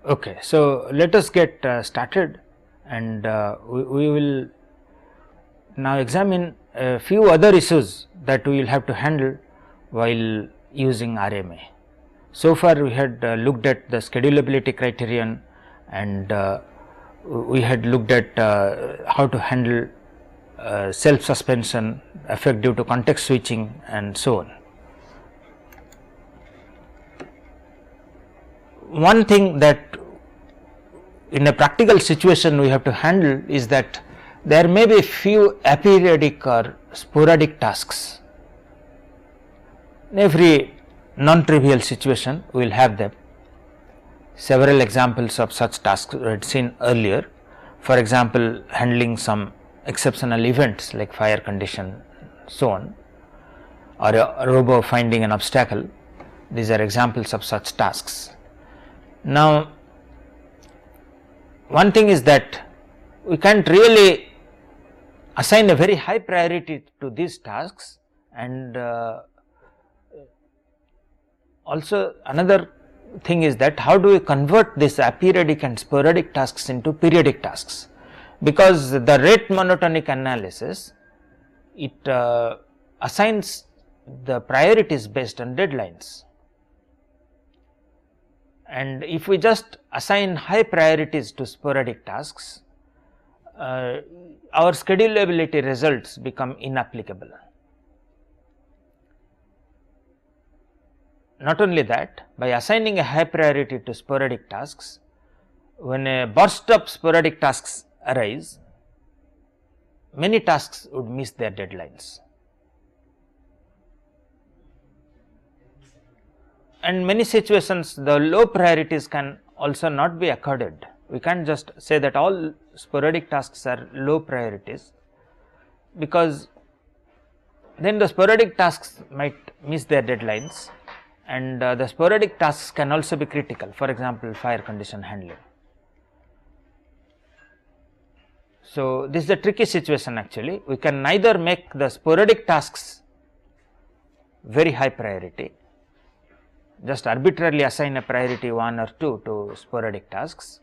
Okay, so let us get started, and we will now examine a few other issues that we will have to handle while using RMA. So far we had looked at the schedulability criterion, and we had looked at how to handle self suspension, effect due to context switching, and so on. One thing that in a practical situation we have to handle is that there may be few aperiodic or sporadic tasks. In every non-trivial situation we will have them. Several examples of such tasks we had seen earlier. For example, handling some exceptional events like fire condition, so on, or a robo finding an obstacle. These are examples of such tasks. Now, one thing is that we can't really assign a very high priority to these tasks, and also another thing is that how do we convert this aperiodic and sporadic tasks into periodic tasks, because the rate monotonic analysis, it assigns the priorities based on deadlines. And if we just assign high priorities to sporadic tasks, our schedulability results become inapplicable. Not only that, by assigning a high priority to sporadic tasks, when a burst of sporadic tasks arise, many tasks would miss their deadlines. And many situations the low priorities can also not be accorded. We can't just say that all sporadic tasks are low priorities, because then the sporadic tasks might miss their deadlines, and the sporadic tasks can also be critical, for example, fire condition handling. So, this is a tricky situation actually. We can neither make the sporadic tasks very high priority, just arbitrarily assign a priority 1 or 2 to sporadic tasks,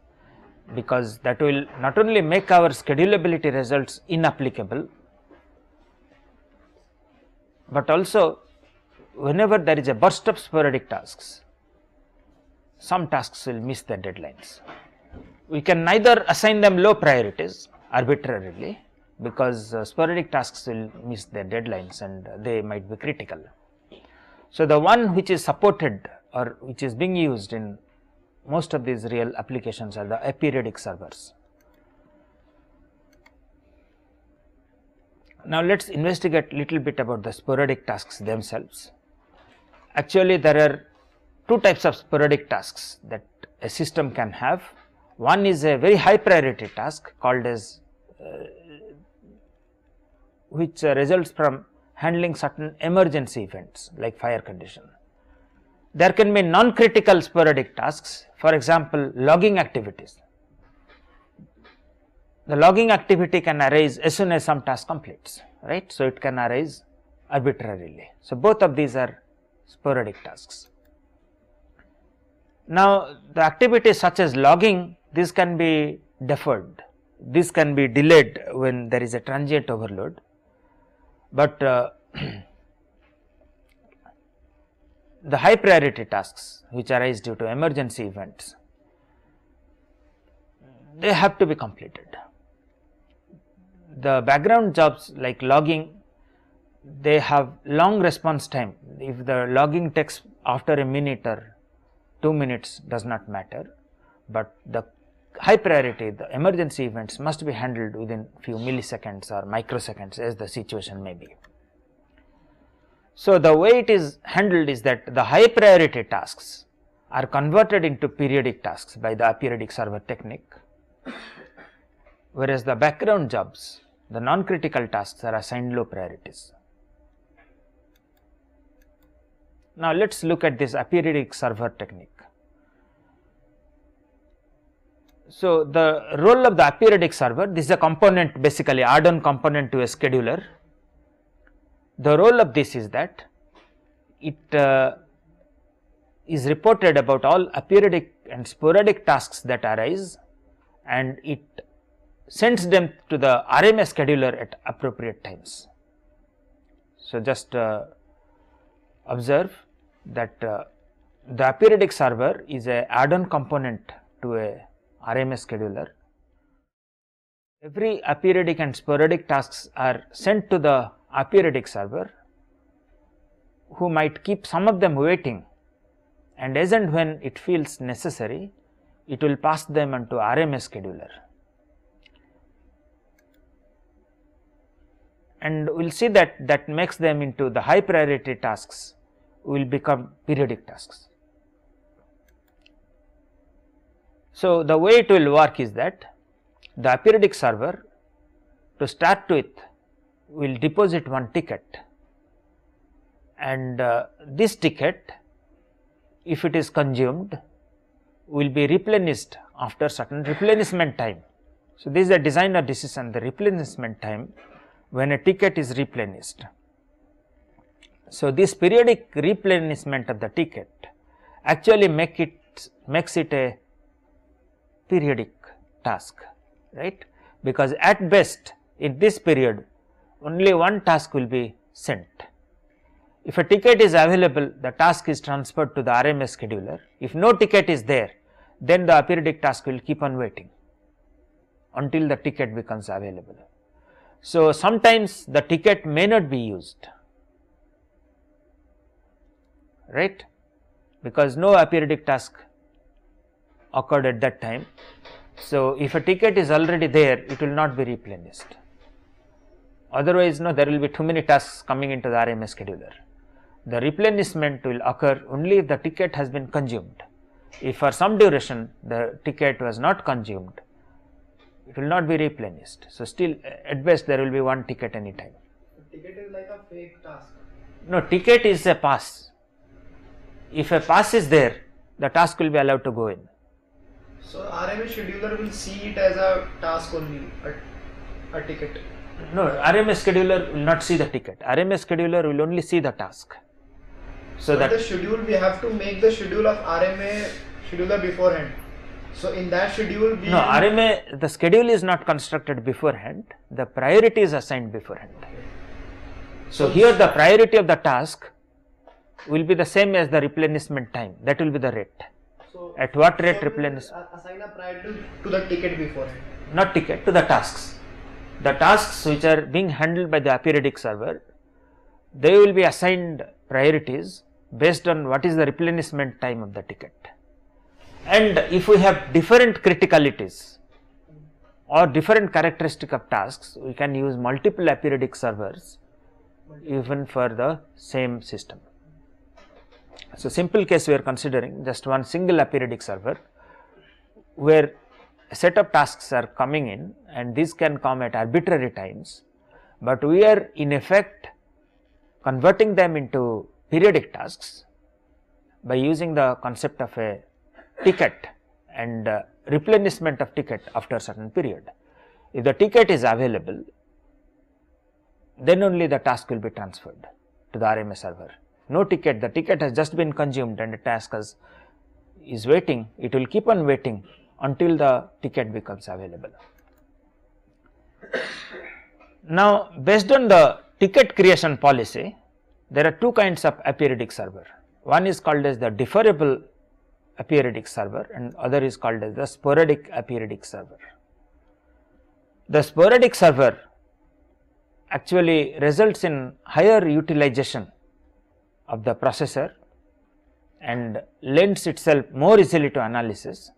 because that will not only make our schedulability results inapplicable, but also whenever there is a burst of sporadic tasks, some tasks will miss their deadlines. We can neither assign them low priorities arbitrarily, because sporadic tasks will miss their deadlines and they might be critical. So, the one which is supported or which is being used in most of these real applications are the aperiodic servers. Now, let us investigate little bit about the sporadic tasks themselves. Actually, there are two types of sporadic tasks that a system can have. One is a very high priority task called as which results from handling certain emergency events like fire condition. There can be non-critical sporadic tasks, for example, logging activities. The logging activity can arise as soon as some task completes, right. So, it can arise arbitrarily. So, both of these are sporadic tasks. Now, the activities such as logging, this can be deferred, this can be delayed when there is a transient overload, but the high priority tasks which arise due to emergency events, they have to be completed. The background jobs like logging, they have long response time. If the logging takes after a minute or 2 minutes does not matter, but the high priority, the emergency events must be handled within few milliseconds or microseconds as the situation may be. So, the way it is handled is that the high priority tasks are converted into periodic tasks by the aperiodic server technique, whereas the background jobs, the non-critical tasks, are assigned low priorities. Now, let us look at this aperiodic server technique. So, the role of the aperiodic server, this is a component, basically add-on component to a scheduler. The role of this is that it is reported about all aperiodic and sporadic tasks that arise, and it sends them to the RMA scheduler at appropriate times. So, just observe that the aperiodic server is a add-on component to a RMA scheduler. Every aperiodic and sporadic tasks are sent to the aperiodic server, who might keep some of them waiting, and as and when it feels necessary, it will pass them onto RMA scheduler. And we will see that that makes them into the high priority tasks will become periodic tasks. So, the way it will work is that the aperiodic server, to start with, will deposit one ticket, and this ticket, if it is consumed, will be replenished after certain replenishment time. So, this is a designer decision, the replenishment time when a ticket is replenished. So, this periodic replenishment of the ticket actually makes it a periodic task, right, because at best in this period only one task will be sent. If a ticket is available, the task is transferred to the RMA scheduler. If no ticket is there, then the aperiodic task will keep on waiting until the ticket becomes available. So, sometimes the ticket may not be used, right, because no aperiodic task occurred at that time. So, if a ticket is already there, it will not be replenished. Otherwise, no, there will be too many tasks coming into the RMA scheduler. The replenishment will occur only if the ticket has been consumed. If for some duration the ticket was not consumed, it will not be replenished. So, still at best there will be one ticket any time. Ticket is like a fake task. No, ticket is a pass. If a pass is there, the task will be allowed to go in. So, RMA scheduler will see it as a task only, a ticket. No, RMA scheduler will not see the ticket. RMA scheduler will only see the task. So that the schedule, we have to make the schedule of RMA scheduler beforehand. So in that schedule, no, RMA, the schedule is not constructed beforehand. The priority is assigned beforehand. So here the priority of the task will be the same as the replenishment time. That will be the rate. So at what rate replenish? Assign a priority to the ticket beforehand. Not ticket, to the tasks. The tasks which are being handled by the aperiodic server, they will be assigned priorities based on what is the replenishment time of the ticket. And if we have different criticalities or different characteristic of tasks, we can use multiple aperiodic servers even for the same system. So, simple case we are considering just one single aperiodic server where a set of tasks are coming in, and these can come at arbitrary times, but we are in effect converting them into periodic tasks by using the concept of a ticket and replenishment of ticket after a certain period. If the ticket is available, then only the task will be transferred to the RMA server. No ticket, the ticket has just been consumed and the task is waiting, it will keep on waiting until the ticket becomes available. Now, based on the ticket creation policy, there are two kinds of aperiodic server. One is called as the deferrable aperiodic server and other is called as the sporadic aperiodic server. The sporadic server actually results in higher utilization of the processor and lends itself more easily to analysis,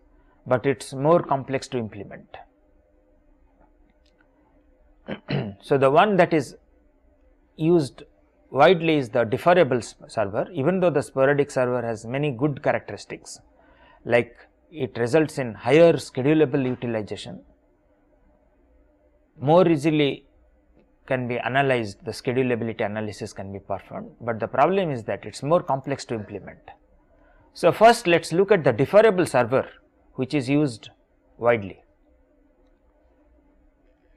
but it is more complex to implement. So, the one that is used widely is the deferrable server, even though the sporadic server has many good characteristics, like it results in higher schedulable utilization, more easily can be analyzed, the schedulability analysis can be performed, but the problem is that it is more complex to implement. So, first let us look at the deferrable server which is used widely.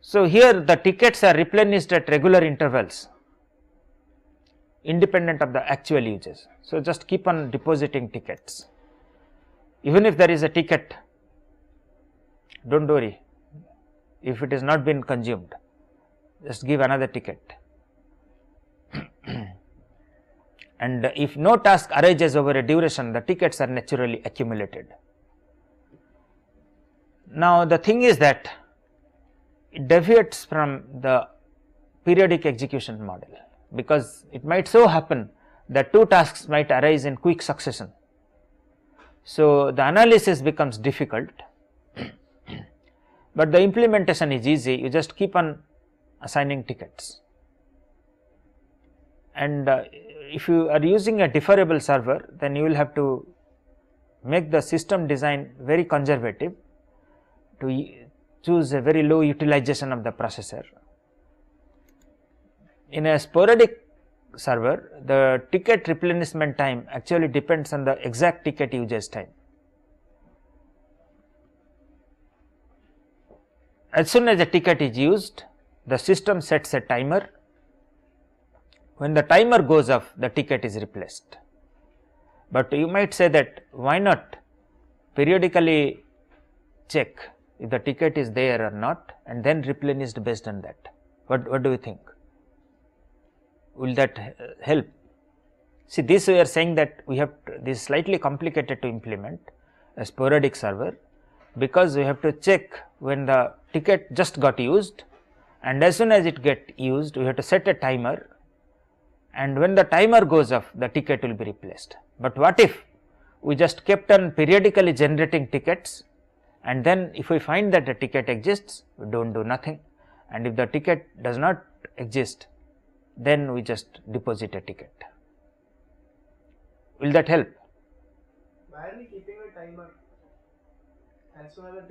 So, here the tickets are replenished at regular intervals independent of the actual uses. So, just keep on depositing tickets. even if there is a ticket, do not worry, if it is not been consumed, just give another ticket. And if no task arises over a duration, the tickets are naturally accumulated. Now, the thing is that it deviates from the periodic execution model, because it might so happen that two tasks might arise in quick succession. So, the analysis becomes difficult, but the implementation is easy. You just keep on assigning tickets. And if you are using a deferrable server, then you will have to make the system design very conservative, to choose a very low utilization of the processor. In a sporadic server, the ticket replenishment time actually depends on the exact ticket usage time. As soon as a ticket is used, the system sets a timer. When the timer goes off, the ticket is replaced. But you might say that why not periodically check if the ticket is there or not, and then replenished based on that. What do you think? Will that help? See, this we are saying that we have to, this is slightly complicated to implement a sporadic server, because we have to check when the ticket just got used, and as soon as it get used, we have to set a timer, and when the timer goes off, the ticket will be replaced. But what if we just kept on periodically generating tickets, and then if we find that the ticket exists, we do not do nothing, and if the ticket does not exist, then we just deposit a ticket. Will that help? Why are we keeping a timer?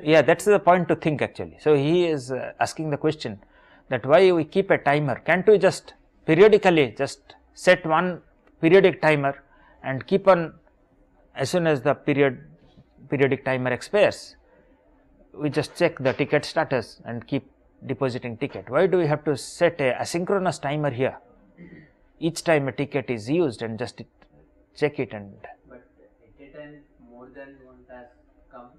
Yeah, that is the point to think actually. So, he is asking the question that why we keep a timer, can't we just periodically just set one periodic timer and keep on, as soon as the periodic timer expires, we just check the ticket status and keep depositing ticket. Why do we have to set a asynchronous timer here? Each time a ticket is used and just check it. And but at a time more than one task come,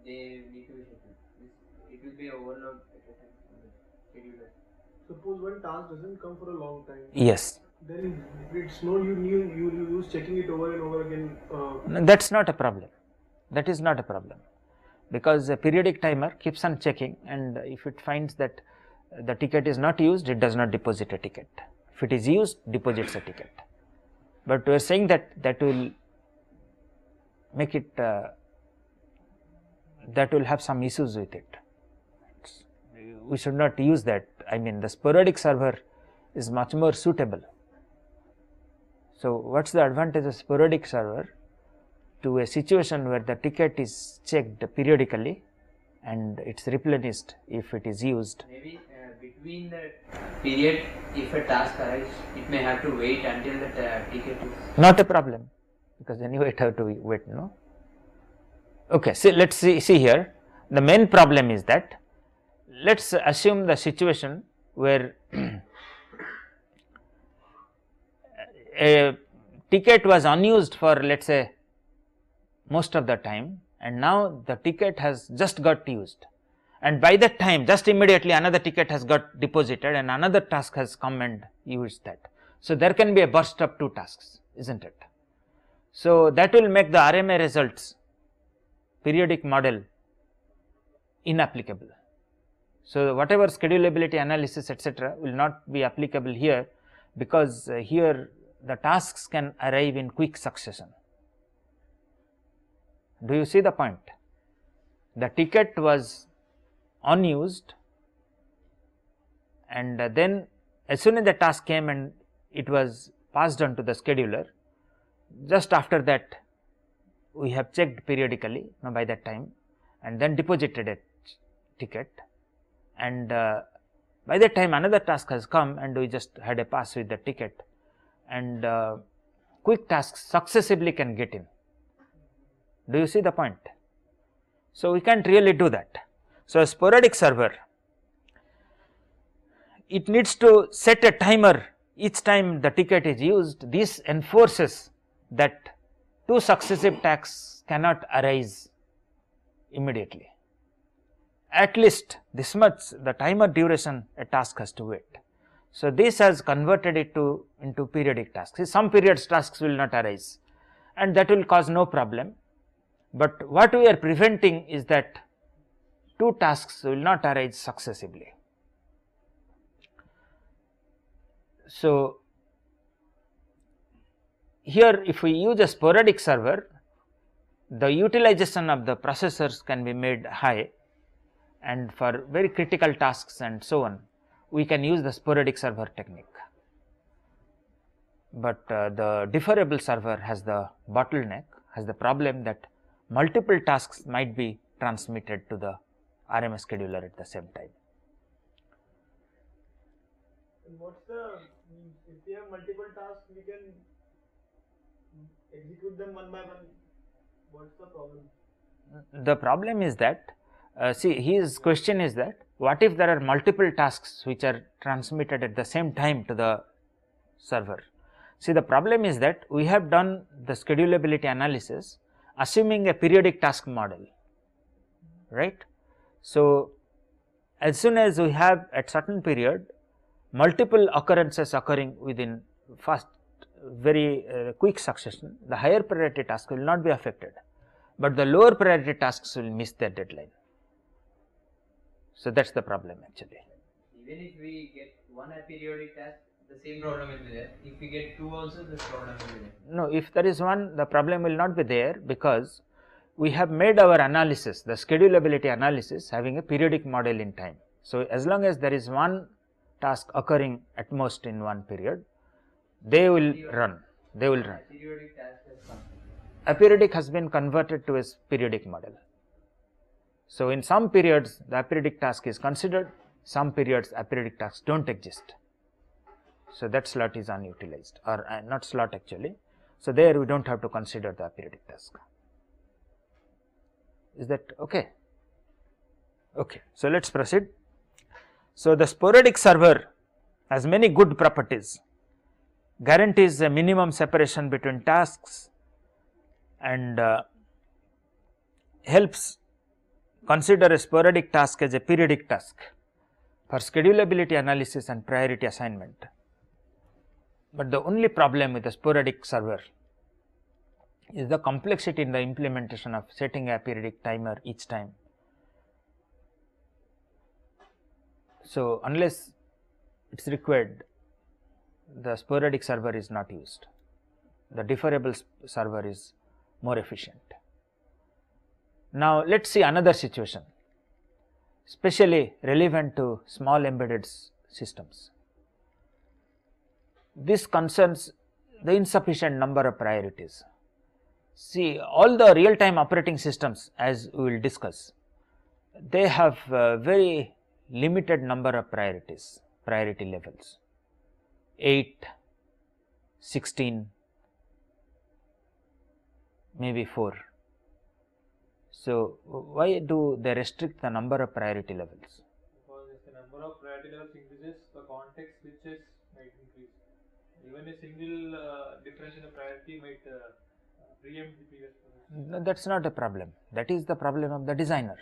they need to be scheduled. It will be overload at a time on the scheduler. Suppose one task doesn't come for a long time. yes, Then it's no you use checking it over and over again. no, that is not a problem. That is not a problem, because a periodic timer keeps on checking, and if it finds that the ticket is not used, it does not deposit a ticket. If it is used, deposits a ticket. But we are saying that that will make it that will have some issues with it. We should not use that. I mean, the sporadic server is much more suitable. So, what is the advantage of sporadic server to a situation where the ticket is checked periodically and it is replenished if it is used? Maybe between the period, if a task arrives, it may have to wait until the ticket is. Not a problem, because anyway it have to wait, no? Okay, so let us see here. The main problem is that, let us assume the situation where a ticket was unused for, let us say, most of the time, and now the ticket has just got used, and by that time just immediately another ticket has got deposited and another task has come and used that. So, there can be a burst of two tasks, is not it? So, that will make the RMA results periodic model inapplicable. So, whatever schedulability analysis etc. will not be applicable here, because here the tasks can arrive in quick succession. Do you see the point? The ticket was unused, and then as soon as the task came and it was passed on to the scheduler, just after that we have checked periodically by that time and then deposited a ticket, and by that time another task has come and we just had a pass with the ticket, and quick tasks successively can get in. Do you see the point? So, we can't really do that. So, a sporadic server, it needs to set a timer each time the ticket is used. This enforces that two successive tasks tasks cannot arise immediately. At least this much the timer duration a task has to wait. So, this has converted it into periodic tasks. See, some periods tasks will not arise and that will cause no problem, but what we are preventing is that two tasks will not arise successively. So, here if we use a sporadic server, the utilization of the processors can be made high, and for very critical tasks and so on, we can use the sporadic server technique. But the deferrable server has the bottleneck, has the problem that multiple tasks might be transmitted to the RMA scheduler at the same time. And what's the, if we have multiple tasks, we can execute them one by one. What's the problem? The problem is that, see, his question is that what if there are multiple tasks which are transmitted at the same time to the server. See, the problem is that we have done the schedulability analysis assuming a periodic task model, right. So, as soon as we have at certain period multiple occurrences occurring within fast very quick succession, the higher priority task will not be affected, but the lower priority tasks will miss their deadline. So, that is the problem actually. Even if we get one aperiodic task, the same problem will be there. If we get two also, this problem will be there. No, if there is one, the problem will not be there, because we have made our analysis, the schedulability analysis having a periodic model in time. So, as long as there is one task occurring at most in one period, they will run, they will run. Aperiodic task has come. Aperiodic has been converted to a periodic model. So, in some periods the aperiodic task is considered, some periods aperiodic tasks do not exist. So, that slot is unutilized, or not slot actually. So, there we do not have to consider the aperiodic task. Is that okay? Okay. So, let us proceed. So, the sporadic server has many good properties, guarantees a minimum separation between tasks, and helps consider a sporadic task as a periodic task for schedulability analysis and priority assignment. But the only problem with the sporadic server is the complexity in the implementation of setting a periodic timer each time. So, unless it is required, the sporadic server is not used. The deferrable server is more efficient. Now, let us see another situation, especially relevant to small embedded systems. This concerns the insufficient number of priorities. See, all the real time operating systems, as we will discuss, they have very limited number of priorities, priority levels, 8, 16, maybe 4. So, why do they restrict the number of priority levels? Because if the number of priority levels increases, the context switches might increase. Even a single difference in the priority might preempt the previous process. No, that is not a problem. That is the problem of the designer.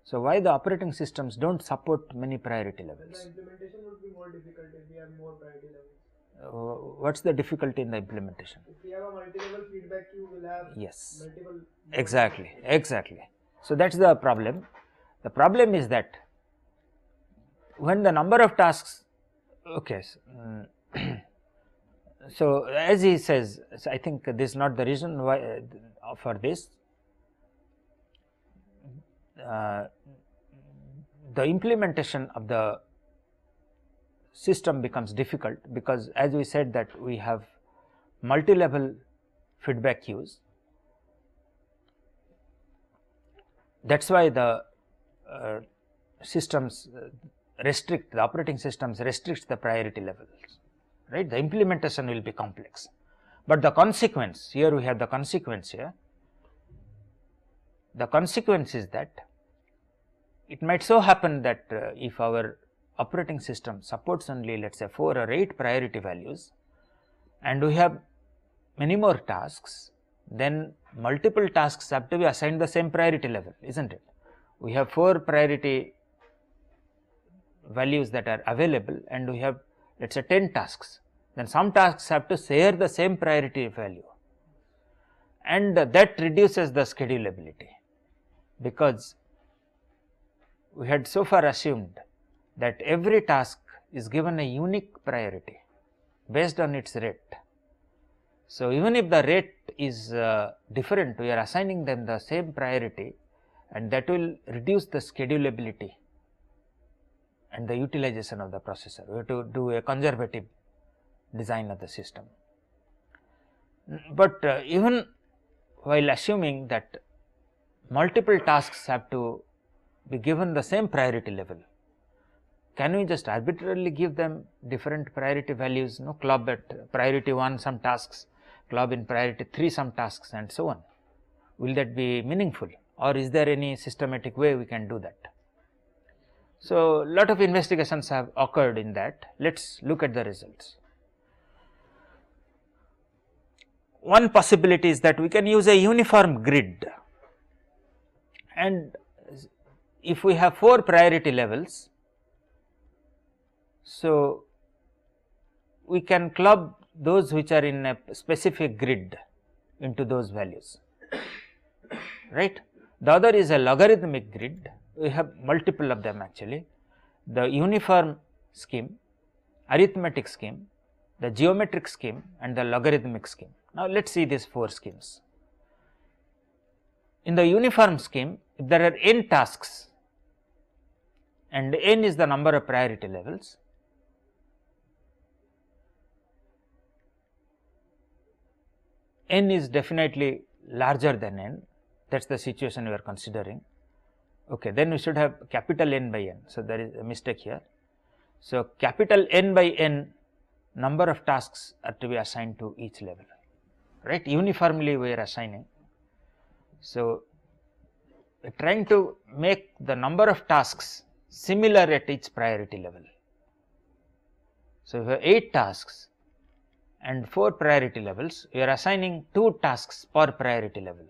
So, why the operating systems do not support many priority levels? The implementation would be more difficult if we have more priority levels. What is the difficulty in the implementation? If we have a multi-level feedback queue, we will have Yes, multiple. exactly, exactly. So, that is the problem. The problem is that when the number of tasks, okay, so as he says, I think this is not the reason why for this. The implementation of the system becomes difficult, because as we said that we have multi-level feedback queues. That is why the systems restrict, the operating systems restricts the priority levels, right. The implementation will be complex, but the consequence, here we have the consequence here. The consequence is that it might so happen that if our operating system supports only, let us say 4 or 8 priority values, and we have many more tasks, then multiple tasks have to be assigned the same priority level, isn't it? We have 4 priority values that are available and we have, let us say, 10 tasks, then some tasks have to share the same priority value, and that reduces the schedulability, because we had so far assumed that every task is given a unique priority based on its rate. So, even if the rate is different, we are assigning them the same priority, and that will reduce the schedulability and the utilization of the processor. We have to do a conservative design of the system. But even while assuming that multiple tasks have to be given the same priority level, can we just arbitrarily give them different priority values, club at priority 1 some tasks, club in priority 3 some tasks, and so on? Will that be meaningful, or is there any systematic way we can do that? So, lot of investigations have occurred in that. Let us look at the results. One possibility is that we can use a uniform grid, and if we have 4 priority levels, so we can club those which are in a specific grid into those values, right. The other is a logarithmic grid. We have multiple of them actually, the uniform scheme, arithmetic scheme, the geometric scheme, and the logarithmic scheme. Now, let us see these 4 schemes. In the uniform scheme, if there are n tasks and n is the number of priority levels, n is definitely larger than n, that is the situation we are considering. Okay, then we should have capital N by n. So, there is a mistake here. So, capital N by n number of tasks are to be assigned to each level, right. Uniformly we are assigning. So, we are trying to make the number of tasks similar at each priority level. So, if we have 8 tasks and 4 priority levels, we are assigning 2 tasks per priority level.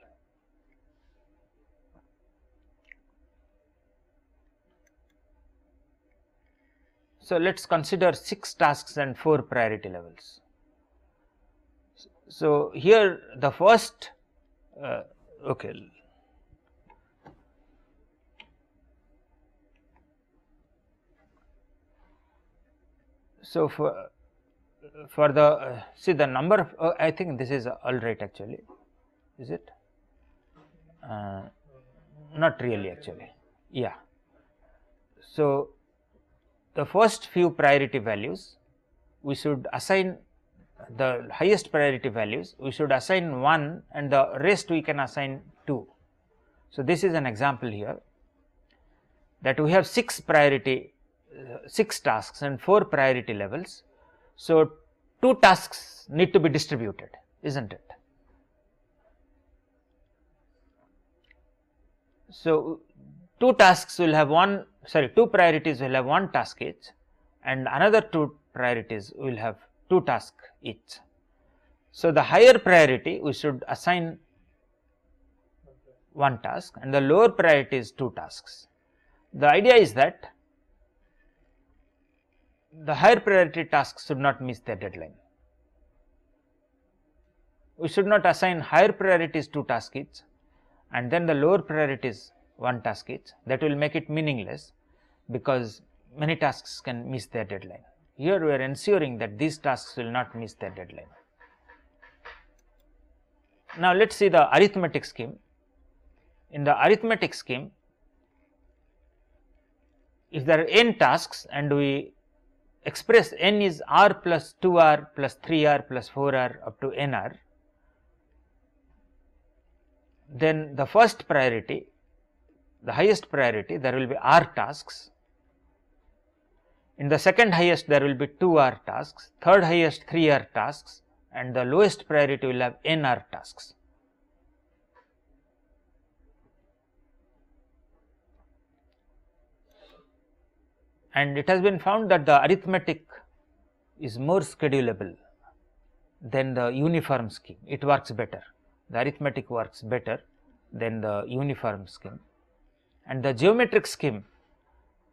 So, let us consider 6 tasks and 4 priority levels. So, here the first okay. So, for the see the number of I think this is all right actually, is it? Not really actually, yeah. So, the first few priority values we should assign, the highest priority values we should assign 1 and the rest we can assign 2. So, this is an example here that we have 6 tasks and 4 priority levels. So, 2 tasks need to be distributed, isn't it? So, 2 tasks will have 2 priorities will have 1 task each, and another 2 priorities will have 2 tasks each. So, the higher priority we should assign 1 task and the lower priority is 2 tasks. The idea is that the higher priority tasks should not miss their deadline. We should not assign higher priorities 2 tasks each and then the lower priorities 1 task each. That will make it meaningless, because many tasks can miss their deadline. Here we are ensuring that these tasks will not miss their deadline. Now, let us see the arithmetic scheme. In the arithmetic scheme, if there are n tasks and we express n is r plus 2r plus 3r plus 4r up to nr, then the first priority, the highest priority, there will be r tasks. In the second highest there will be 2r tasks, third highest 3r tasks, and the lowest priority will have nr tasks. And it has been found that the arithmetic is more schedulable than the uniform scheme, it works better. the arithmetic works better than the uniform scheme. And the geometric scheme,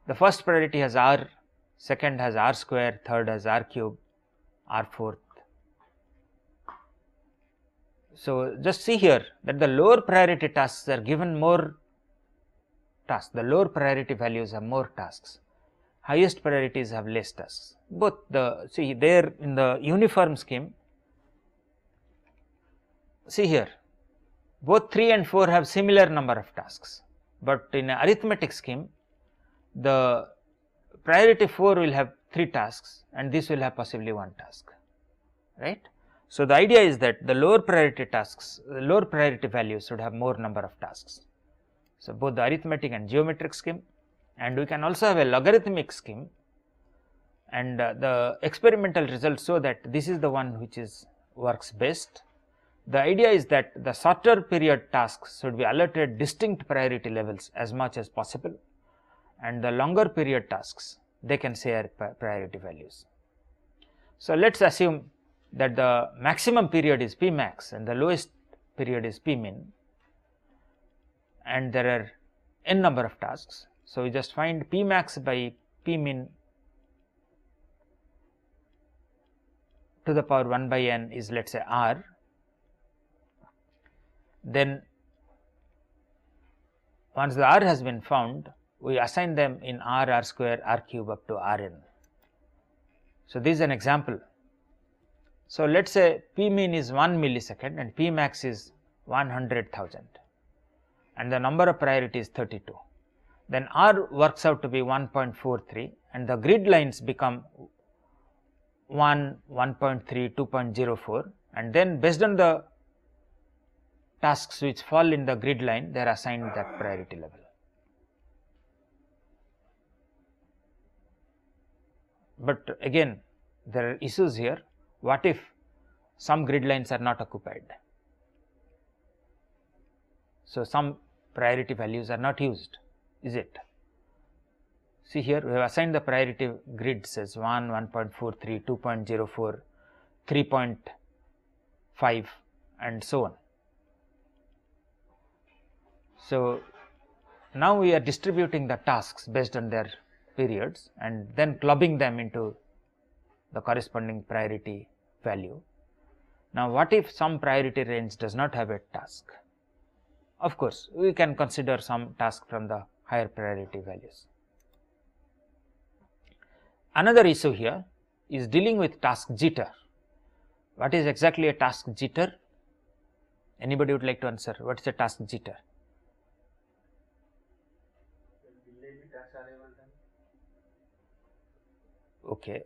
the first priority has r, second has r square, third has r cube, r fourth. So, just see here that the lower priority tasks are given more tasks, the lower priority values have more tasks, highest priorities have less tasks. Both the, see there in the uniform scheme, see here both 3 and 4 have similar number of tasks, but in an arithmetic scheme the priority 4 will have 3 tasks and this will have possibly 1 task, right. So, the idea is that the lower priority tasks, the lower priority values should have more number of tasks. So, both the arithmetic and geometric scheme, and we can also have a logarithmic scheme, and the experimental results show that this is the one which is works best. The idea is that the shorter period tasks should be allotted distinct priority levels as much as possible, and the longer period tasks they can share priority values. So, let us assume that the maximum period is P max and the lowest period is P min, and there are n number of tasks. So, we just find P max by P min to the power 1 by n is, let us say, r. Then once the r has been found, we assign them in r, r square, r cube up to rn. So, this is an example. So, let us say P min is 1 millisecond and P max is 100,000 and the number of priority is 32. Then r works out to be 1.43 and the grid lines become 1, 1.3, 2.04, and then based on the tasks which fall in the grid line, they are assigned that priority level. But again, there are issues here. What if some grid lines are not occupied? So, some priority values are not used, is it? See here, we have assigned the priority grids as 1, 1.43, 2.04, 3.5 and so on. So, now we are distributing the tasks based on their periods and then clubbing them into the corresponding priority value. Now, what if some priority range does not have a task? Of course, we can consider some task from the higher priority values. Another issue here is dealing with task jitter. What is exactly a task jitter? Anybody would like to answer? What is a task jitter? Okay,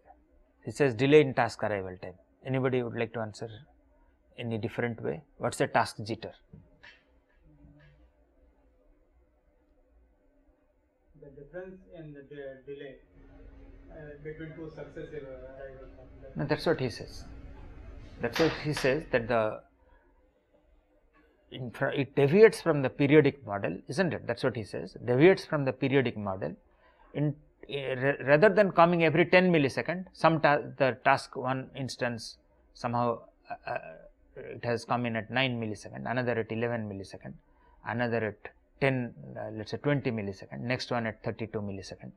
it says delay in task arrival time. Anybody would like to answer any different way? What is a task jitter? The difference in the delay between two successive arrivals. No, that is what he says. That is what he says, that the it deviates from the periodic model, isn't it? That is what he says, deviates from the periodic model. In rather than coming every 10 millisecond, the task one instance somehow it has come in at 9 millisecond, another at 11 millisecond, another at 10 let us say 20 millisecond, next one at 32 millisecond.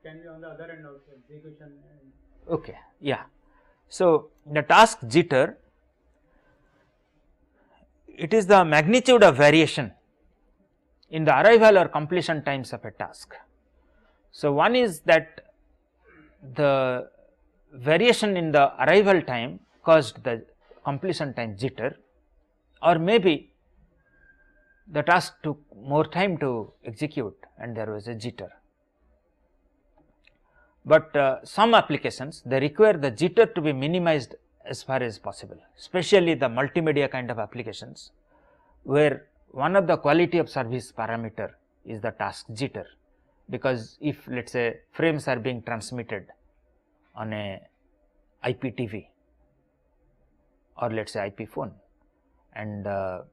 Can be on the other end of execution. Okay, yeah. So, the task jitter, it is the magnitude of variation in the arrival or completion times of a task. So, one is that the variation in the arrival time caused the completion time jitter, or maybe the task took more time to execute and there was a jitter. But some applications they require the jitter to be minimized as far as possible, especially the multimedia kind of applications, where one of the quality of service parameter is the task jitter, because if let us say frames are being transmitted on a IPTV or let us say IP phone, and the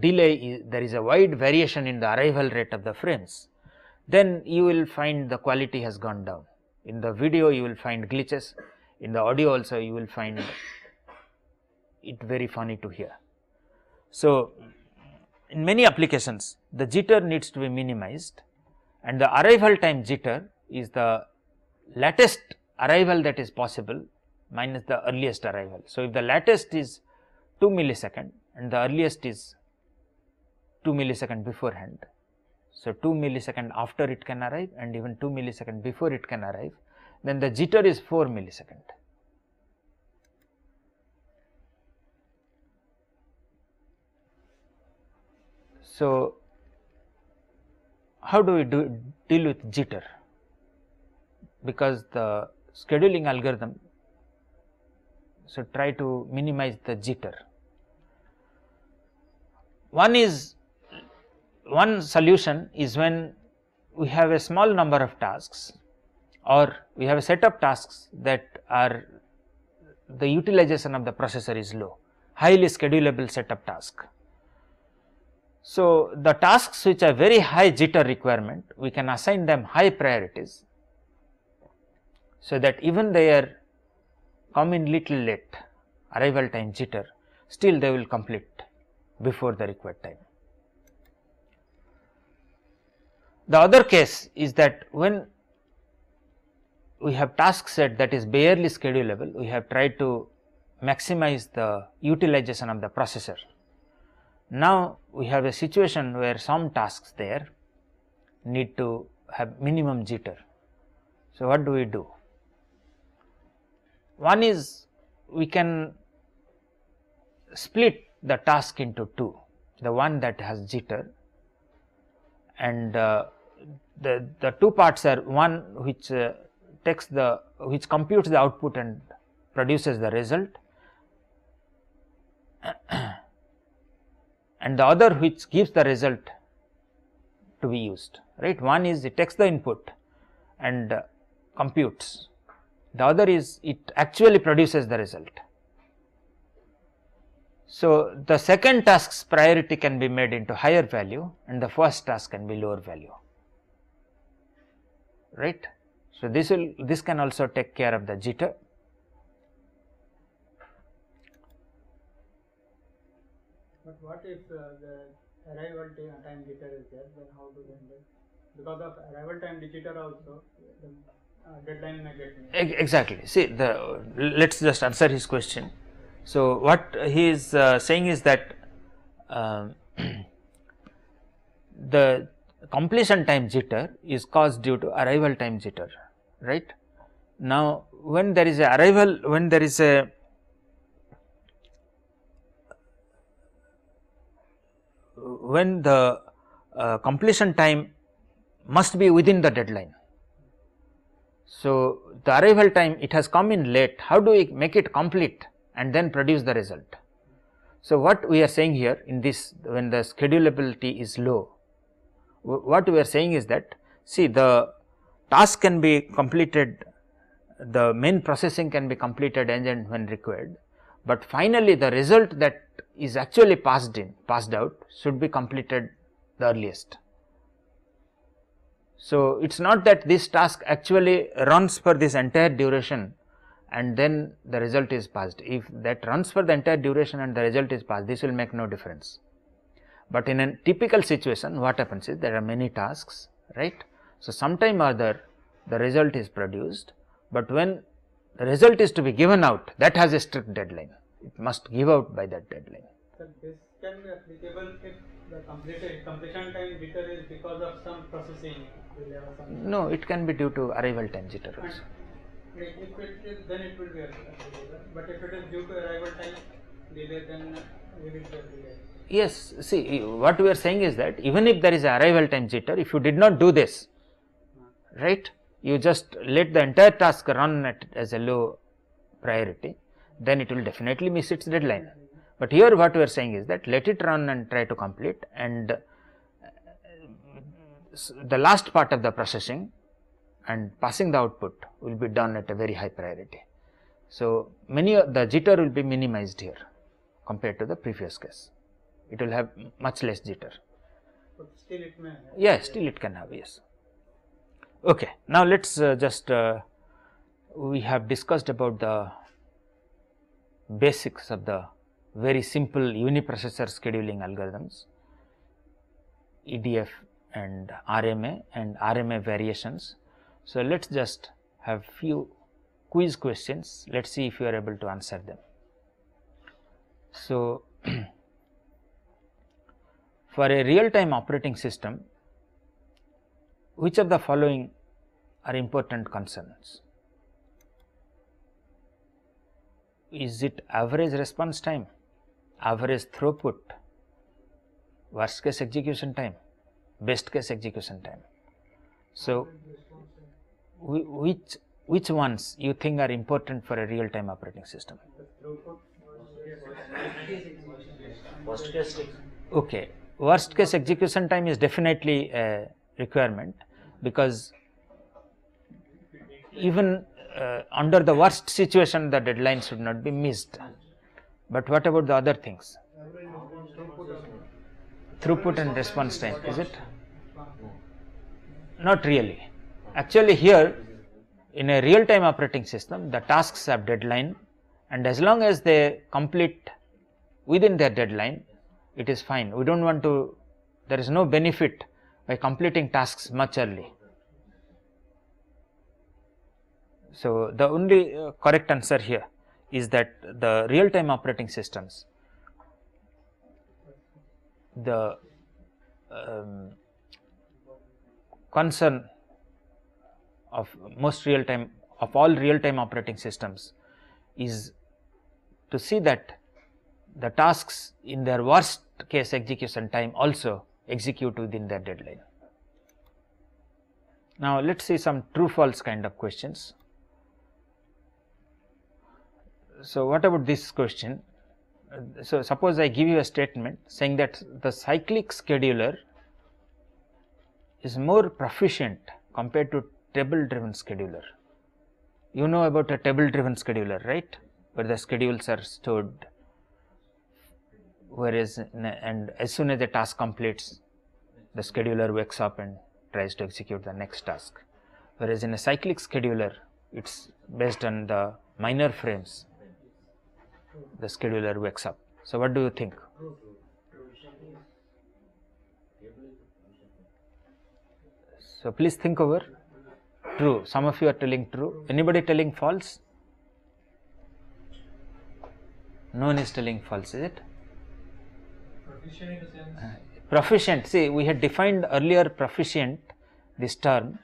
delay is, there is a wide variation in the arrival rate of the frames, then you will find the quality has gone down. In the video you will find glitches, in the audio also you will find it very funny to hear. So, in many applications the jitter needs to be minimized, and the arrival time jitter is the latest arrival that is possible minus the earliest arrival. So, if the latest is 2 millisecond and the earliest is 2 millisecond beforehand. So, 2 millisecond after it can arrive and even 2 millisecond before it can arrive, then the jitter is 4 millisecond. So, how do we deal with jitter? Because the scheduling algorithm should try to minimize the jitter. One solution is when we have a small number of tasks, or we have a set of tasks that are the utilization of the processor is low, highly schedulable set of task. So, the tasks which are very high jitter requirement, we can assign them high priorities, so that even they are come in little late, arrival time jitter, still they will complete before the required time. The other case is that when we have task set that is barely schedulable, we have tried to maximize the utilization of the processor. Now, we have a situation where some tasks there need to have minimum jitter. So, what do we do? One is we can split the task into two, the one that has jitter, and the two parts are one which which computes the output and produces the result, and the other which gives the result to be used, right. One is it takes the input and computes, the other is it actually produces the result. So, the second task's priority can be made into higher value and the first task can be lower value, right. So, this can also take care of the jitter. But what if the arrival time jitter is there, then how do we handle? Because of arrival time jitter also, the deadline may get missed. Exactly. See, let us just answer his question. So, what he is saying is that the completion time jitter is caused due to arrival time jitter, right. Now, when there is a arrival, when there is a when the completion time must be within the deadline. So, the arrival time, it has come in late, how do we make it complete and then produce the result? So, what we are saying here in this, when the schedulability is low, what we are saying is that, see, the task can be completed, the main processing can be completed and when required, but finally the result that is actually passed out should be completed the earliest. So, it is not that this task actually runs for this entire duration and then the result is passed. If that runs for the entire duration and the result is passed, this will make no difference. But in a typical situation, what happens is there are many tasks, right. So, sometime or other the result is produced, but when the result is to be given out, that has a strict deadline, it must give out by that deadline. So, this can be applicable if the completion time jitter is because of some processing delay or something? No, it can be due to arrival time jitter also. If it is, then it will be applicable, but if it is due to arrival time delay, then will it be applicable? Yes, see, what we are saying is that even if there is a arrival time jitter, if you did not do this, right, you just let the entire task run as a low priority, then it will definitely miss its deadline. But here what we are saying is that let it run and try to complete, and the last part of the processing and passing the output will be done at a very high priority. So, many of the jitter will be minimized here compared to the previous case. It will have much less jitter. But still it may have. Yeah, still it can have, yes. Okay. Now, let us we have discussed about the basics of the very simple uniprocessor scheduling algorithms, EDF and RMA variations. So, let us just have few quiz questions, let us see if you are able to answer them. So, for a real time operating system, which of the following are important concerns? Is it average response time, average throughput, worst case execution time, best case execution time? So, which ones you think are important for a real time operating system? Okay, worst case execution time is definitely a requirement, because even under the worst situation the deadline should not be missed. But what about the other things? Throughput and response time, is it? Not really. Actually, here in a real time operating system, the tasks have deadline, and as long as they complete within their deadline, it is fine. We do not want to, there is no benefit by completing tasks much early. So, the only correct answer here is that the real time operating systems, the concern of most real time, of all real time operating systems, is to see that the tasks in their worst case execution time also execute within their deadline. Now, let us see some true false kind of questions. So, what about this question? So, suppose I give you a statement saying that the cyclic scheduler is more proficient compared to table driven scheduler. You know about a table driven scheduler, right, where the schedules are stored, whereas and as soon as the task completes, the scheduler wakes up and tries to execute the next task, whereas in a cyclic scheduler it is based on the minor frames, the scheduler wakes up. So, what do you think? So, please think over. True, some of you are telling true. Anybody telling false? No one is telling false, is it? Proficient in the sense. Proficient, see, we had defined earlier proficient, this term.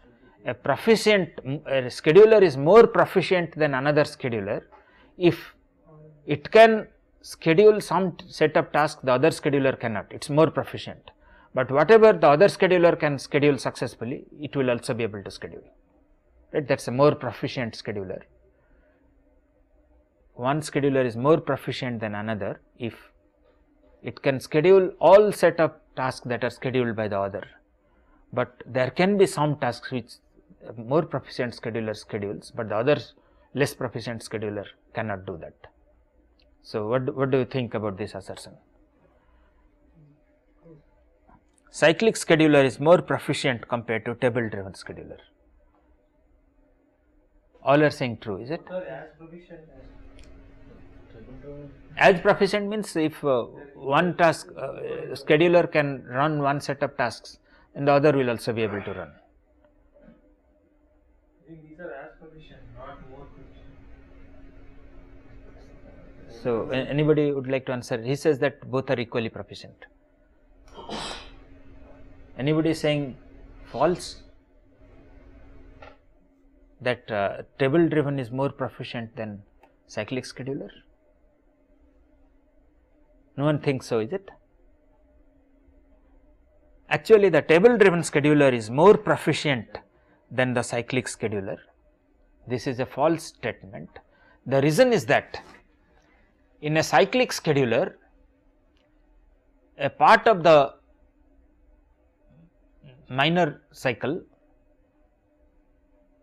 A scheduler is more proficient than another scheduler if it can schedule some set of tasks the other scheduler cannot, it is more proficient. But whatever the other scheduler can schedule successfully, it will also be able to schedule, right. That is a more proficient scheduler. One scheduler is more proficient than another if it can schedule all set of tasks that are scheduled by the other, but there can be some tasks which more proficient scheduler schedules, but the other less proficient scheduler cannot do that. So, what do you think about this assertion? Cyclic scheduler is more proficient compared to table driven scheduler. All are saying true, is it? As proficient means if one task scheduler can run one set of tasks, and the other will also be able to run. I think these are as proficient, not more proficient. So, anybody would like to answer? He says that both are equally proficient. Anybody saying false? That table driven is more proficient than cyclic scheduler? No one thinks so, is it? Actually, the table driven scheduler is more proficient than the cyclic scheduler. This is a false statement. The reason is that in a cyclic scheduler, a part of the minor cycle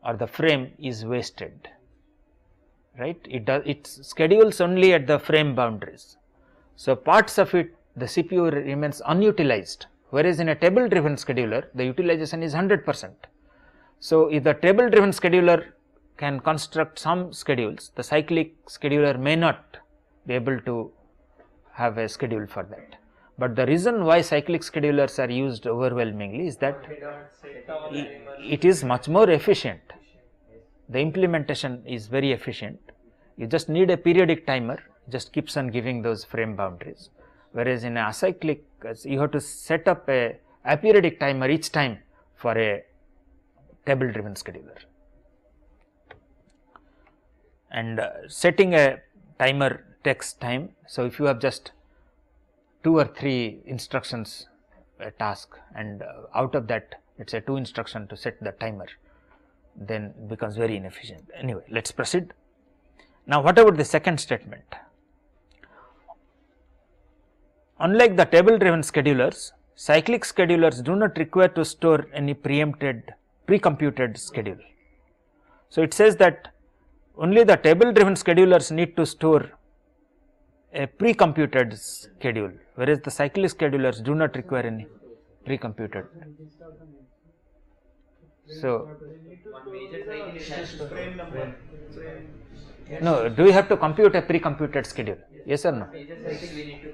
or the frame is wasted, right. It schedules only at the frame boundaries. So, parts of it the CPU remains unutilized, whereas in a table driven scheduler the utilization is 100%. So, if the table driven scheduler can construct some schedules, the cyclic scheduler may not be able to have a schedule for that. But the reason why cyclic schedulers are used overwhelmingly is that it is much more efficient. The implementation is very efficient. You just need a periodic timer, just keeps on giving those frame boundaries. Whereas in a acyclic, you have to set up a aperiodic timer each time for a table driven scheduler. And setting a timer takes time. So, if you have just 2 or 3 instructions a task, and out of that it is a 2 instruction to set the timer, then it becomes very inefficient. Anyway, let us proceed. Now, what about the second statement? Unlike the table driven schedulers, cyclic schedulers do not require to store any pre-computed schedule. So, it says that only the table driven schedulers need to store a pre-computed schedule, whereas the cyclic schedulers do not require any pre-computed. So, one major cycle is has to frame number. no, do we have to compute a pre-computed schedule? Yes or no? major cycle we need to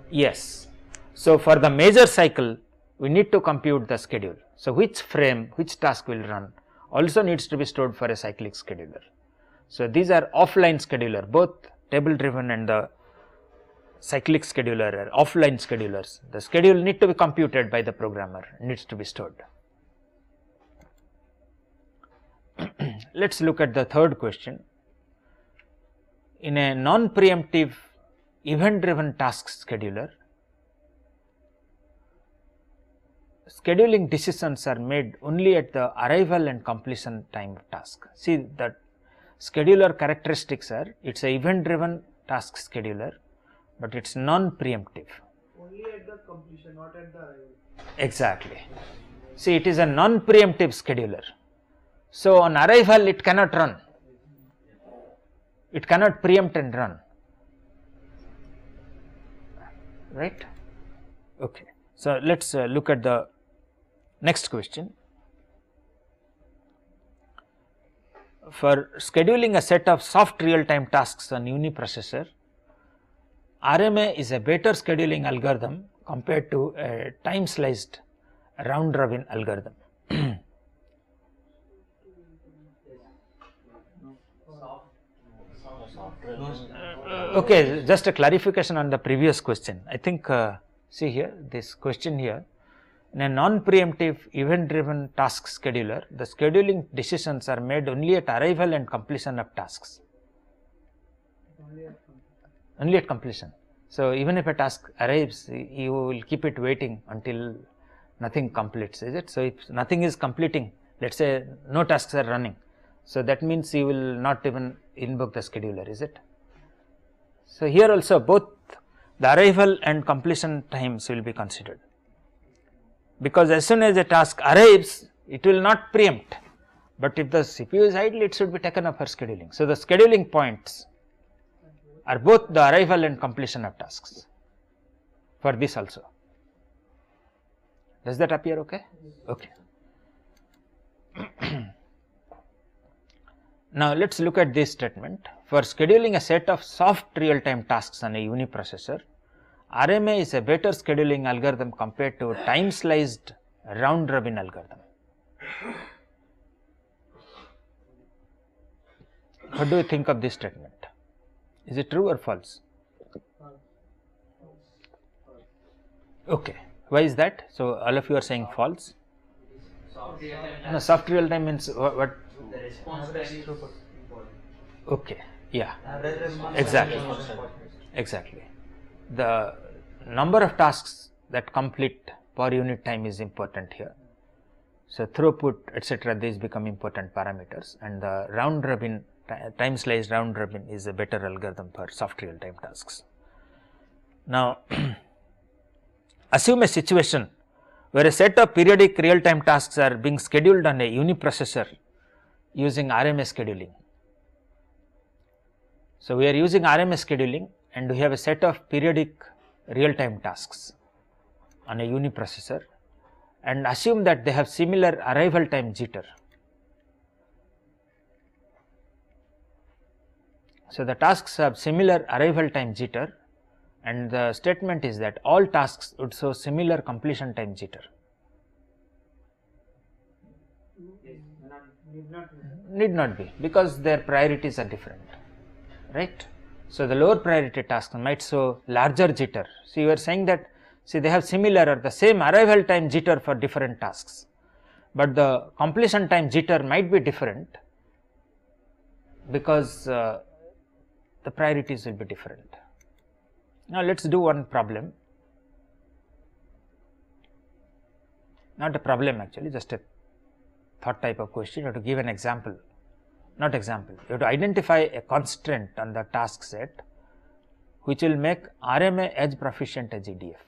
Yes. So, for the major cycle we need to compute the schedule. So, which frame, which task will run also needs to be stored for a cyclic scheduler. So, these are offline scheduler, both table driven and the cyclic scheduler are offline schedulers. The schedule need to be computed by the programmer, needs to be stored. Let us look at the third question. In a non-preemptive event driven task scheduler, scheduling decisions are made only at the arrival and completion time of task. See, the scheduler characteristics are, it is a event driven task scheduler, but it is non-preemptive. Only at the completion, not at the arrival. Exactly. See, it is a non-preemptive scheduler. So, on arrival it cannot run, it cannot preempt and run, right. Okay. So, let us look at the next question. For scheduling a set of soft real time tasks on uniprocessor, RMA is a better scheduling algorithm compared to a time sliced round robin algorithm. Okay, just a clarification on the previous question. I think see here, this question here, in a non-preemptive event driven task scheduler, the scheduling decisions are made only at arrival and completion of tasks. Only at completion. So, even if a task arrives, you will keep it waiting until nothing completes, is it? So, if nothing is completing, let us say no tasks are running. So, that means you will not even invoke the scheduler, is it? So, here also both the arrival and completion times will be considered, because as soon as a task arrives, it will not preempt, but if the CPU is idle, it should be taken up for scheduling. So, the scheduling points are both the arrival and completion of tasks for this also. Does that appear okay? Okay. Now, let us look at this statement. For scheduling a set of soft real time tasks on a uniprocessor, RMA is a better scheduling algorithm compared to time sliced round robin algorithm. What do you think of this statement? Is it true or false? Okay. Why is that? So, all of you are saying false. soft real time No, soft real time means what? the response time is important. Okay. Yeah. Average response. Exactly. Exactly. The number of tasks that complete per unit time is important here. So, throughput etc. these become important parameters, and the round robin time sliced round robin is a better algorithm for soft real time tasks. Now, assume a situation where a set of periodic real time tasks are being scheduled on a uniprocessor using RMA scheduling. So, we are using RMA scheduling and we have a set of periodic real time tasks on a uniprocessor, and assume that they have similar arrival time jitter. So, the tasks have similar arrival time jitter, and the statement is that all tasks would show similar completion time jitter. Need not be, because their priorities are different, right? So, the lower priority tasks might show larger jitter. So, you are saying that, see, they have similar or the same arrival time jitter for different tasks, but the completion time jitter might be different because the priorities will be different. Now, let us do one problem, not a problem actually, just a thought type of question. You have to give an example, not example, you have to identify a constraint on the task set which will make RMA as proficient as EDF.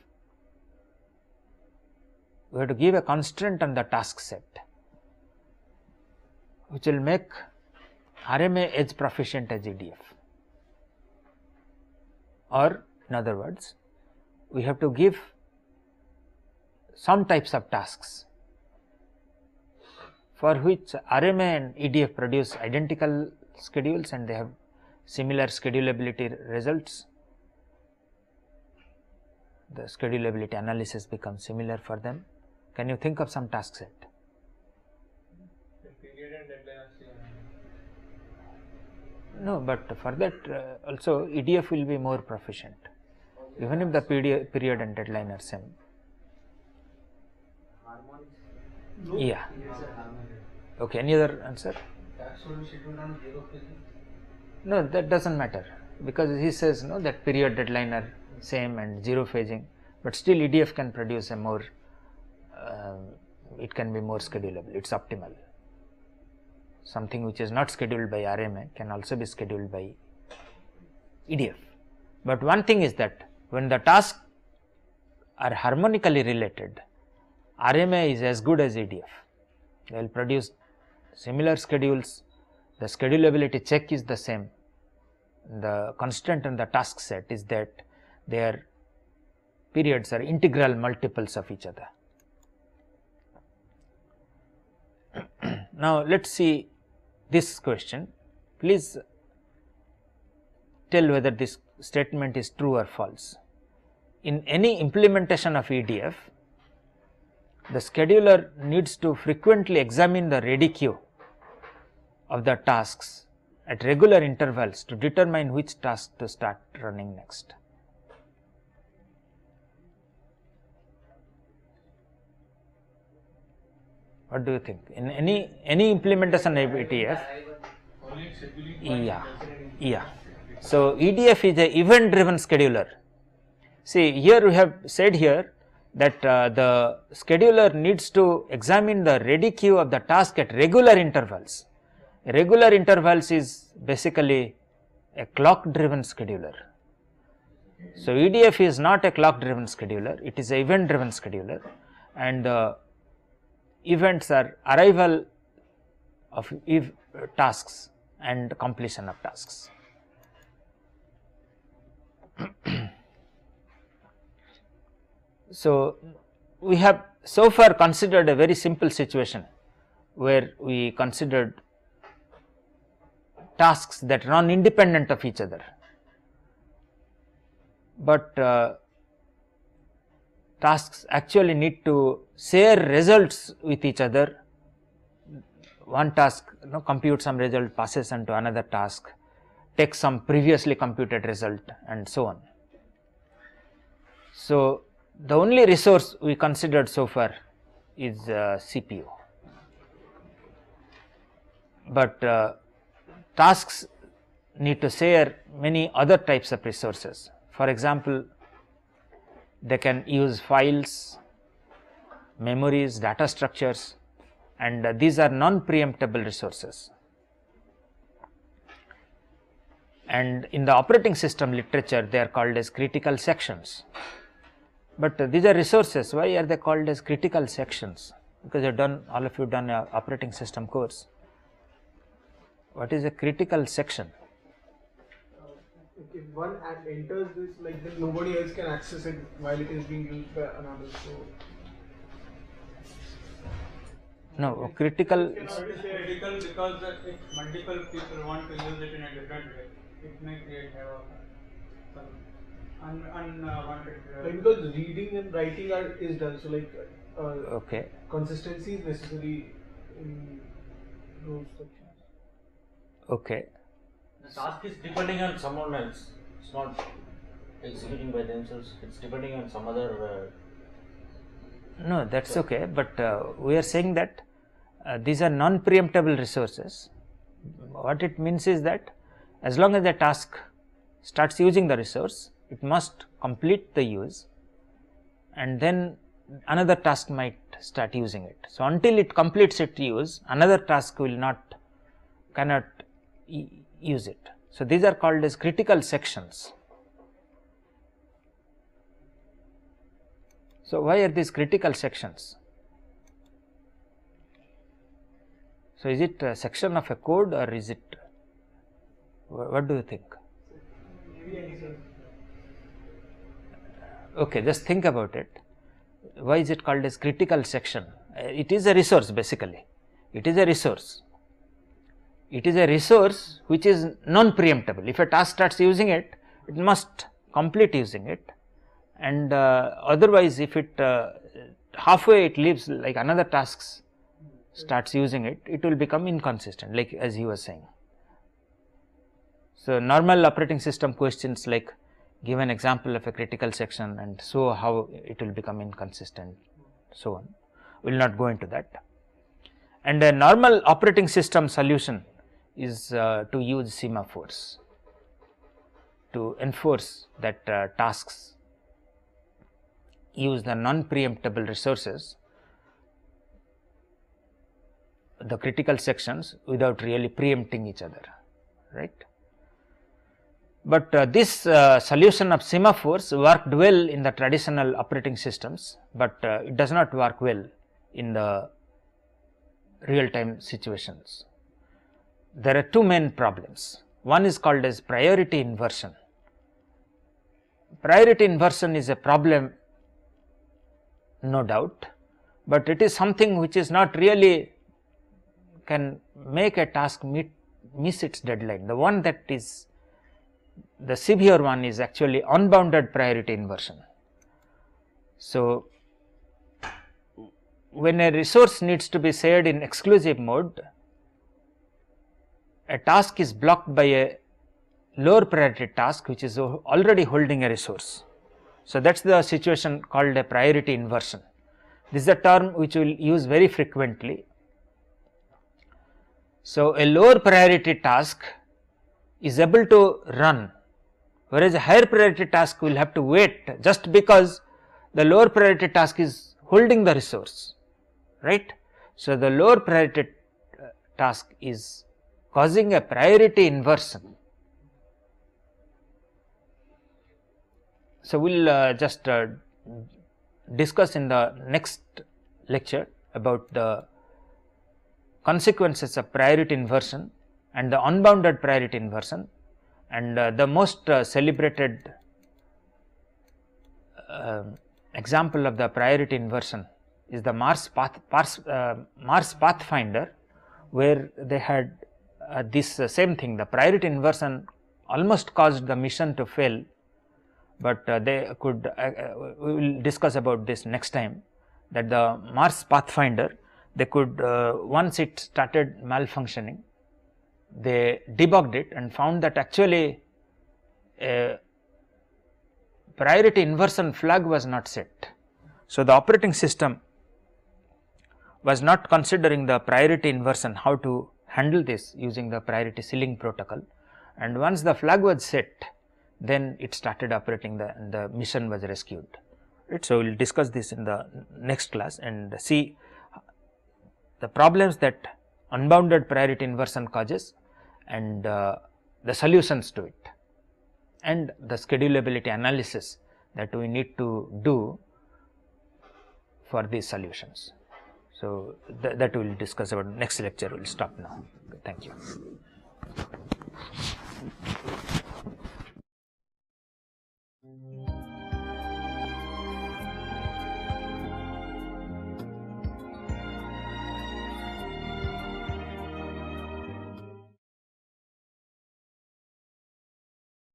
We have to give a constraint on the task set which will make RMA as proficient as EDF, or in other words, we have to give some types of tasks for which RMA and EDF produce identical schedules and they have similar schedulability results. The schedulability analysis becomes similar for them. Can you think of some task set? The period and deadline are same. No, but for that also EDF will be more proficient, even if the period and deadline are same. Harmonics. Yeah. It's a harmonic. Okay, any other answer? That should be scheduled on 0 phasing. No, that does not matter, because he says no that period deadline are same and 0 phasing, but still EDF can produce a more, it can be more schedulable, it is optimal. Something which is not scheduled by RMA can also be scheduled by EDF. But one thing is that when the tasks are harmonically related, RMA is as good as EDF. They will produce similar schedules, the schedulability check is the same. The constraint on the task set is that their periods are integral multiples of each other. Now, let us see this question. Please tell whether this statement is true or false. In any implementation of EDF, the scheduler needs to frequently examine the ready queue of the tasks at regular intervals to determine which task to start running next. What do you think? In any implementation of EDF, Only scheduling point yeah. So, EDF is a event driven scheduler. See, here we have said here that the scheduler needs to examine the ready queue of the task at regular intervals. Regular intervals is basically a clock driven scheduler. So, EDF is not a clock driven scheduler, it is a event driven scheduler, and events are arrival of tasks and completion of tasks. So, we have so far considered a very simple situation where we considered tasks that run independent of each other, but tasks actually need to share results with each other. One task computes some result, passes on to another task, takes some previously computed result, and so on. So, the only resource we considered so far is CPU, but tasks need to share many other types of resources. For example, they can use files, memories, data structures, and these are non-preemptible resources. And in the operating system literature, they are called as critical sections. But these are resources. Why are they called as critical sections? Because you have done, all of you have done an operating system course. What is a critical section? If one enters this, like, then nobody else can access it while it is being used by another. So It's critical because if multiple people want to use it in a different way, it may create havoc. unwanted. Like, because reading and writing is done, so like Okay. consistency is necessary in those sections. Okay. The task is depending on someone else. It's not executing by themselves. It's depending on some other. No, that's okay. But we are saying that these are non-preemptible resources. What it means is that as long as the task starts using the resource, it must complete the use, and then another task might start using it. So, until it completes its use, another task cannot use it. So, these are called as critical sections. So, why are these critical sections? So, is it a section of a code, or is it, what do you think? Okay, just think about it. Why is it called as critical section? It is a resource basically. It is a resource. It is a resource which is non-preemptible. If a task starts using it, it must complete using it, and otherwise if it halfway it leaves, like another task starts using it, it will become inconsistent, like as he was saying. So, normal operating system questions like give an example of a critical section and show how it will become inconsistent, so on. We will not go into that. And a normal operating system solution is to use semaphores to enforce that tasks use the non-preemptible resources, the critical sections, without really preempting each other, right. But this solution of semaphores worked well in the traditional operating systems, but it does not work well in the real time situations. There are two main problems. One is called as priority inversion. Priority inversion is a problem, no doubt, but it is something which is not really can make a task miss its deadline. The one that is the severe one is actually unbounded priority inversion. So, when a resource needs to be shared in exclusive mode, a task is blocked by a lower priority task which is already holding a resource. So, that is the situation called a priority inversion. This is a term which we will use very frequently. So, a lower priority task is able to run, whereas a higher priority task will have to wait just because the lower priority task is holding the resource, right. So, the lower priority task is causing a priority inversion. So, we will just discuss in the next lecture about the consequences of priority inversion and the unbounded priority inversion, and the most celebrated example of the priority inversion is the Mars Pathfinder, where they had this same thing. The priority inversion almost caused the mission to fail, but they could we will discuss about this next time, that the Mars Pathfinder, they could once it started malfunctioning, they debugged it and found that actually a priority inversion flag was not set. So, the operating system was not considering the priority inversion, how to handle this using the priority ceiling protocol, and once the flag was set, then it started operating, the mission was rescued, right. So, we will discuss this in the next class and see the problems that unbounded priority inversion causes and the solutions to it, and the schedulability analysis that we need to do for these solutions. So, that we will discuss about next lecture. We will stop now. Thank you.